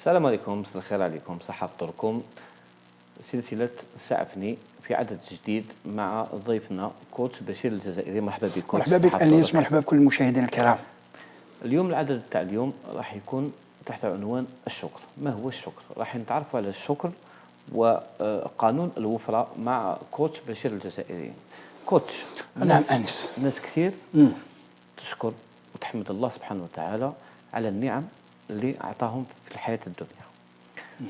السلام عليكم، مساء الخير عليكم، صحة فطوركم. سلسلة ساعفني في عدد جديد مع ضيفنا كوتش بشير الجزائري. مرحبا بك كوتش. مرحبا بك أنيس، مرحبا بكل المشاهدين الكرام. اليوم العدد تاع اليوم راح يكون تحت عنوان الشكر. ما هو الشكر؟ راح نتعرفوا على الشكر وقانون الوفرة مع كوتش بشير الجزائري. كوتش، نعم أنيس. ناس كثير تشكر وتحمد الله سبحانه وتعالى على النعم اللي أعطاهم في الحياة الدنيا،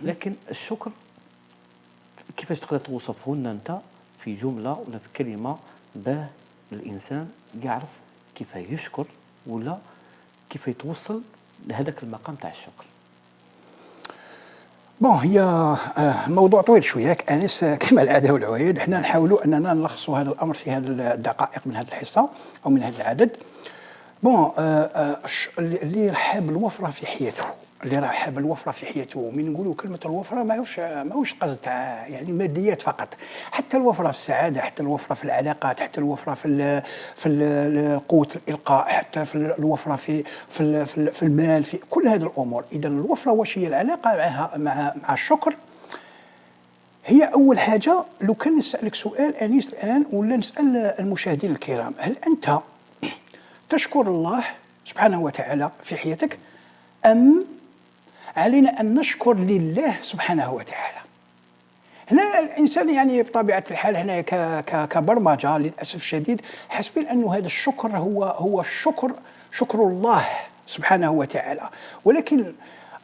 لكن الشكر كيفاش تقدر توصفه لنا أنت في جملة ولا في كلمة باه الإنسان يعرف كيف يشكر ولا كيف يتوصل لهذاك المقام تاع الشكر؟ هي موضوع طويل شويه أنيس، كما العاده والعوايد احنا نحاولوا اننا نلخصوا هذا الامر في هذه الدقائق من هذه الحصه او من هذا العدد. اللي حاب الوفره في حياته، اللي راه حاب الوفره في حياته، من نقولوا كلمه الوفره ماهوش قصد تاع يعني ماديات فقط، حتى الوفره في السعاده، حتى الوفره في العلاقات، حتى الوفره في قوه الالقاء، حتى في الوفره في المال، في كل هذه الامور. اذا الوفره واش هي العلاقه مع الشكر؟ هي اول حاجه. لو كان نسالك سؤال انيس الان ولا نسال المشاهدين الكرام، هل انت تشكر الله سبحانه وتعالى في حياتك، أم علينا أن نشكر لله سبحانه وتعالى؟ هنا الإنسان يعني بطبيعة الحال هنا كبرمجة للأسف الشديد حاسبين أنه هذا الشكر هو شكر الله سبحانه وتعالى، ولكن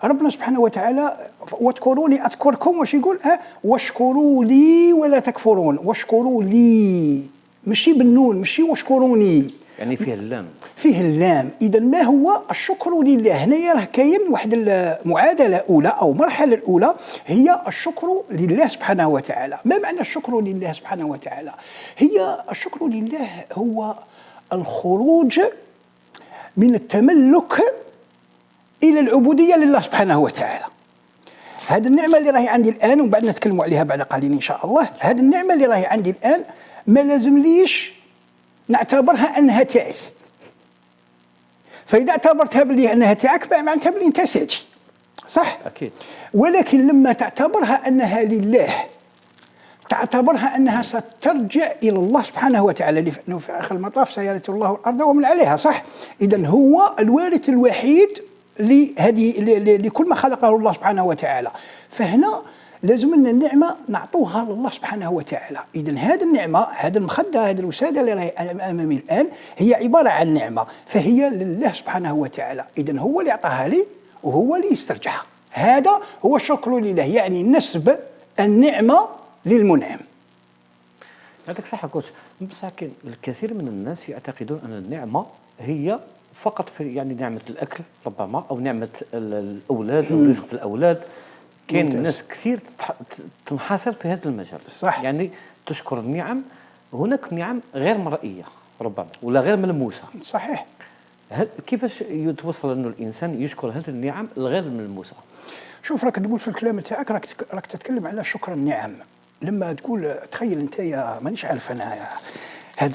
ربنا سبحانه وتعالى واذكروني أذكركم، واش يقول؟ واشكروا لي ولا تكفرون. واشكروا لي ماشي بالنون، ماشي واشكروني، يعني فيه اللام، فيه اللام. إذا ما هو الشكر لله؟ هنايا راه كاين واحد المعادلة أولى أو مرحلة الأولى، هي الشكر لله سبحانه وتعالى. ما معنى الشكر لله سبحانه وتعالى؟ هي الشكر لله هو الخروج من التملك إلى العبودية لله سبحانه وتعالى. هذه النعمة اللي راهي عندي الآن، وبعد نتكلموا عليها بعد قليل إن شاء الله، هذه النعمة اللي راهي عندي الآن ما لازم ليش نعتبرها أنها تاعي. فإذا اعتبرتها بلي أنها تاعك معناتها بلي أنت ساتي، صح؟ أكيد. ولكن لما تعتبرها أنها لله، تعتبرها أنها سترجع إلى الله سبحانه وتعالى، لأنه في آخر المطاف سيرث الله الأرض ومن عليها، صح؟ إذن هو الوارث الوحيد لكل ما خلقه الله سبحانه وتعالى. فهنا لازم أن النعمة نعطوها لله سبحانه وتعالى. إذن هذه النعمة، هذا المخدة، هذه الوسادة اللي راهي أمامي الآن هي عبارة عن نعمة، فهي لله سبحانه وتعالى. إذن هو اللي أعطاها لي وهو اللي يسترجعها. هذا هو الشكر لله، يعني نسب النعمة للمنعم. عندك صح كوتش، بصح الكثير من الناس يعتقدون أن النعمة هي فقط في يعني نعمة الأكل ربما، أو نعمة الأولاد أو رزق الأولاد. كاين ناس كثير تنحصر في هذا المجال، صح. يعني تشكر النعم. هناك نعم غير مرئية ربما ولا غير ملموسة، صحيح. كيفاش يتوصل أنه الإنسان يشكر هذه النعم الغير ملموسة؟ شوف، راك تقول في الكلام تاعك راك تتكلم على شكر النعم. لما تقول تخيل انت يا مانيش عارف انا هذا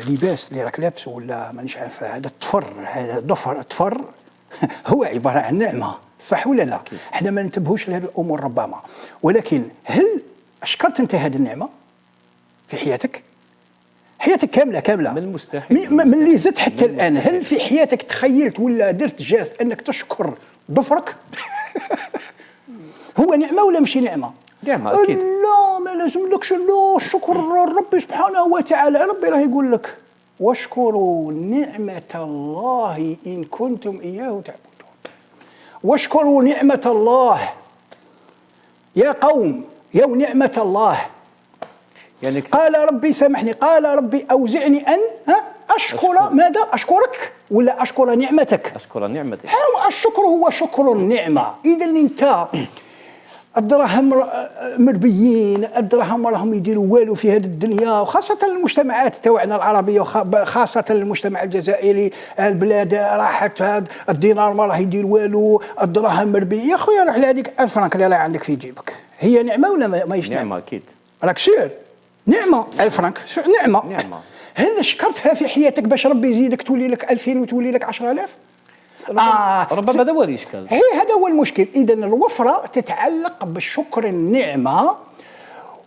اللباس اللي راك لابسه، ولا مانيش عارف هذا التفر، هذا التفر هو عباره عن نعمه، صح ولا لا؟ احنا ما ننتبهوش لهذه الامور ربما، ولكن هل شكرت انت هذه النعمه في حياتك؟ حياتك كامله من المستحيل من اللي زدت حتى الان. هل في حياتك تخيلت ولا درت جاست انك تشكر ضفرك؟ هو نعمه ولا ماشي نعمه؟ نعمه اكيد. لا، ما لازم لكش الشكر ربي سبحانه وتعالى. ربي راه يقول لك واشكروا نعمه الله ان كنتم اياه تعبدون. واشكروا نعمه الله يا قوم، يا نعمه الله. يعني قال ربي سامحني، قال ربي أوزعني أن أشكر ماذا؟ أشكرك ولا أشكر نعمتك؟ أشكر نعمتك. الشكر هو شكر النعمة. إذا أنت الدراهم مربيين، الدراهم راهم يديروا والو في هذه الدنيا، وخاصة المجتمعات تاعنا العربية، وخاصة المجتمع الجزائري. البلاد راحت، الدينار ما راه يدير والو، الدراهم مربية. يا خويا روح لهذيك 1000 فرنك اللي راه عندك في جيبك، هي نعمة ولا ماهيش نعمة؟ نعمة أكيد. راك سير نعمة 1000 فرنك نعمة. هل شكرتها في حياتك باش ربي يزيدك تولي لك 2000 وتولي لك 10000؟ ربما هذا هو الاشكال. هذا هو المشكل. اذا الوفره تتعلق بالشكر النعمه،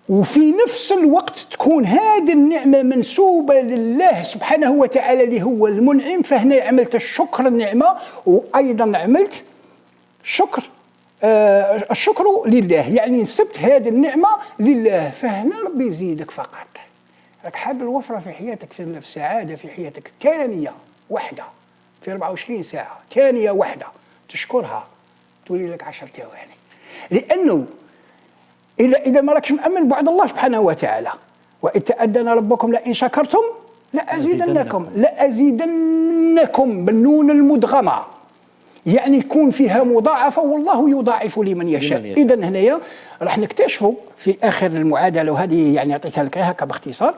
وفي نفس الوقت تكون هذه النعمه منسوبه لله سبحانه وتعالى اللي هو المنعم. فهنا عملت الشكر النعمه، وايضا عملت شكر الشكر لله، يعني نسبت هذه النعمه لله. فهنا ربي يزيدك فقط. راك حاب الوفره في حياتك، في السعاده في حياتك، ثانيه واحده في 24 ساعه، ثانيه واحده تشكرها تولي لك 10 ثواني. لانه إذا ما راكش مأمن بوعد الله سبحانه وتعالى، وإذ تأذن ربكم لئن شكرتم لأزيدنكم بالنون المدغمة، يعني يكون فيها مضاعفة، والله يضاعف لمن يشاء. إذا هنايا راح نكتشفوا في آخر المعادلة، وهذه يعني أعطيتها لك هكا باختصار.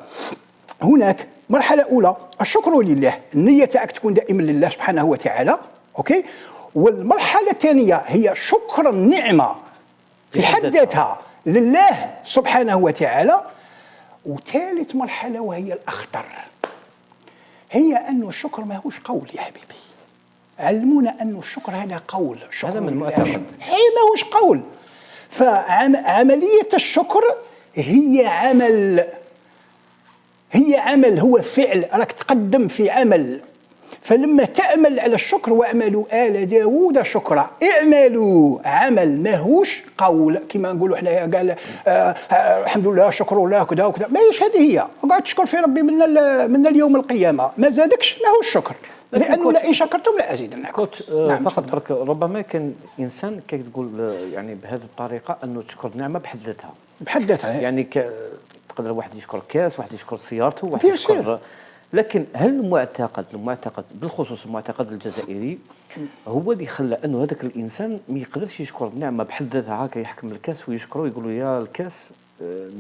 هناك مرحلة أولى الشكر لله، النية تاعك تكون دائما لله سبحانه وتعالى، أوكي. والمرحلة الثانية هي شكر النعمة في حد ذاتها لله سبحانه وتعالى. وثالث مرحلة وهي الأخطر، هي أن الشكر ما هوش قول يا حبيبي. علمونا أن الشكر هذا قول، هذا من المعتقد، ما هوش قول. فعملية الشكر هي عمل، هو فعل، راك تقدم في عمل. فلما تعمل على الشكر، واعملوا آل داوود شكرا، اعملوا عمل ماهوش قول كما نقولوا حنايا. قال الحمد لله شكر الله كذا وكذا، ماهيش هذه هي. قاعد تشكر في ربي من اليوم القيامه، ما زادكش ماهوش شكر، لانه لئن شكرتم لازيدنكم. نعم فقط برك ربما كان انسان كي تقول يعني بهذه الطريقه انه تشكر نعمه بحد ذاتها يعني تقدر واحد يشكر كاس، واحد يشكر سيارته، واحد يشكر. لكن هل المعتقد بالخصوص المعتقد الجزائري هو اللي خلى انه هذاك الانسان ما يقدرش يشكر النعمه بحد ذاتها، هكا يحكم الكاس ويشكره ويقول له يا الكاس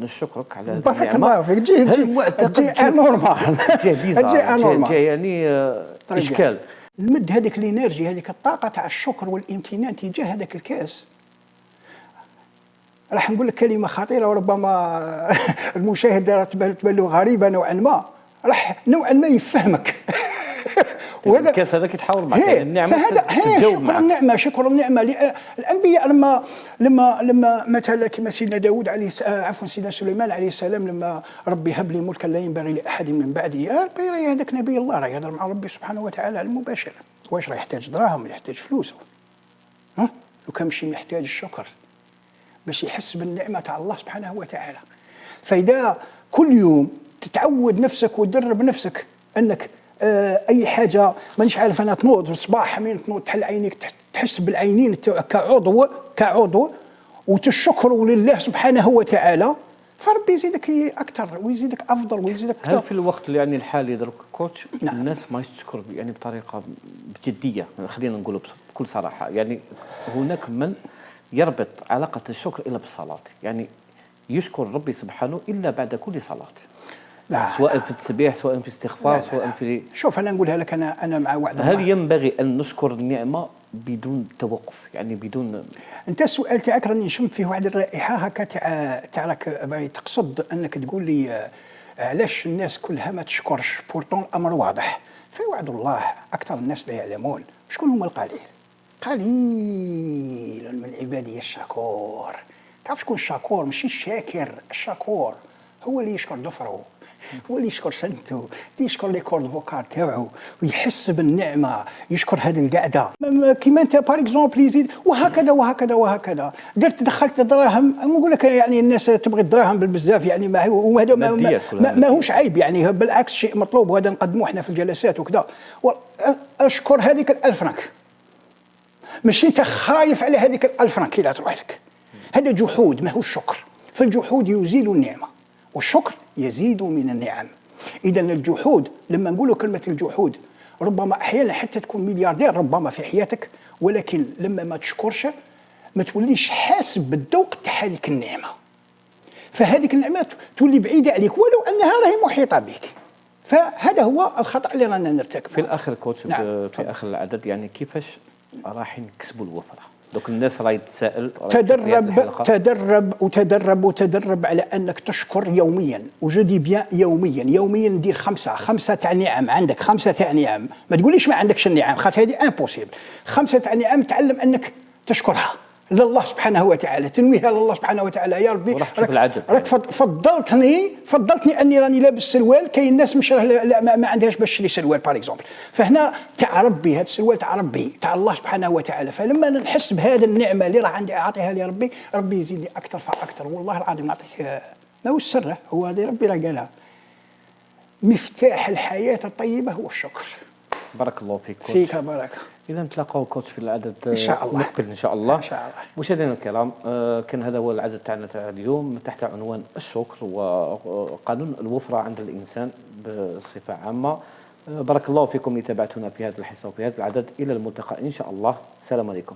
نشكرك على هذه النعمه. الله فيك. هل المعتقد انورمال جاي يعني اشكال. نمد هذيك الانرجي، هذيك الطاقه تاع الشكر والامتنان تجاه هذاك الكاس. راح نقول لك كلمه خطيره وربما المشاهد تبان له غريبه نوعا ما، راح نوعا ما يفهمك. وهذا الكاس هذاك يتحاور معك، يعني النعمه تتجاوب معك. شكر النعمه. الانبياء لما مثلا كما سيدنا داود عليه سيدنا سليمان عليه السلام، لما ربي هب لي ملكا لا ينبغي لاحد من بعدي، ربي هذاك نبي الله راه يهضر مع ربي سبحانه وتعالى على المباشر. واش راه يحتاج دراهم، يحتاج فلوس؟ لو كان ماشي محتاج الشكر باش يحس بالنعمه تاع الله سبحانه وتعالى. فاذا كل يوم تتعود نفسك وتدرب نفسك انك اي حاجه مانيش عارف انا تنوض الصباح من تنوض تحل عينيك تحس بالعينين كعضو وتشكر لله سبحانه وتعالى، فربي يزيدك اكثر ويزيدك افضل ويزيدك اكثر. هل في الوقت يعني الحالي دروك كوتش الناس ما تشكر يعني بطريقه بجديه، خلينا نقولوا بكل صراحه، يعني هناك من يربط علاقه الشكر الا بالصلاه، يعني يشكر ربي سبحانه الا بعد كل صلاه، سواء في التسبيح سواء في الاستغفار سواء في. شوف انا نقولها لك، انا مع وعد الله. هل ينبغي ان نشكر النعمه بدون توقف، يعني بدون؟ انت السؤال تاعك راني نشم فيه واحد الرائحه هكا تاع راك تقصد انك تقول لي علاش الناس كلها ما تشكرش، بورتون الامر واضح. في وعد الله اكثر الناس لا يعلمون. شكون هما القليل؟ قليل من عبادي الشكور. تعرف شكون الشكور؟ ماشي الشاكر، الشكور هو اللي يشكر ضفره، هو اللي يشكر سنته، اللي يشكر لي كورد فوكال تاعو ويحس بالنعمه، يشكر هذه القعده. كيما انت بار اكزومبل يزيد وهكذا وهكذا وهكذا. دخلت دراهم، نقول لك يعني الناس تبغي الدراهم بالبزاف، يعني وهذا ما هوش عيب، يعني بالعكس شيء مطلوب، وهذا نقدموه احنا في الجلسات وكذا. اشكر هذيك ال1000 فرنك، ماشي انت خايف على هذيك ال1000 فرنك كي لا تروح لك. هذا جحود، ما هو الشكر. فالجحود يزيل النعمه والشكر يزيد من النعم. إذا الجحود، لما نقولوا كلمة الجحود، ربما أحيانا حتى تكون ملياردير ربما في حياتك، ولكن لما ما تشكرش ما توليش حاسب بالذوق تاع هذيك النعمة، فهذيك النعمة تولي بعيدة عليك ولو أنها راهي محيطة بك. فهذا هو الخطأ اللي رانا نرتكبه. في الآخر كوتش، نعم. في آخر العدد يعني كيفاش راح نكسبوا الوفرة؟ دوك الناس راهي تسائل، راهي تشوف في هذه الحلقة. تدرب على انك تشكر يوميا، وجدي بيان يوميا ندير خمسه تاع نعم. عندك خمسه تاع نعم، ما تقوليش ما عندكش النعم، خاطر هذه امبوسيبل. خمسه تاع نعم تعلم انك تشكرها لله سبحانه وتعالى، تنويها لله سبحانه وتعالى. يا ربي راك فضلتني اني راني لابس سروال، كاين ناس مش ما عندهاش باش تشري سروال باغ اكزومبل، فهنا تاع ربي، هذا السروال تاع ربي تاع الله سبحانه وتعالى. فلما نحس بهذه النعمه اللي راه عندي اعطيها لي ربي، ربي يزيد لي اكثر فاكثر. والله العظيم نعطيك ماهوش سر، هو هذه ربي راه قالها، مفتاح الحياه الطيبه هو الشكر. بارك الله فيك كوتش. فيك بركه. إذا نتلاقاو كوتش في العدد إن شاء الله. المقبل إن شاء الله. إن شاء الله. مشاهدينا الكرام، كان هذا هو العدد تاعنا تاع اليوم تحت عنوان الشكر وقانون الوفرة عند الإنسان بصفة عامة. بارك الله فيكم اللي تابعتونا في هذا الحصة وفي هذا العدد. إلى الملتقى إن شاء الله. السلام عليكم.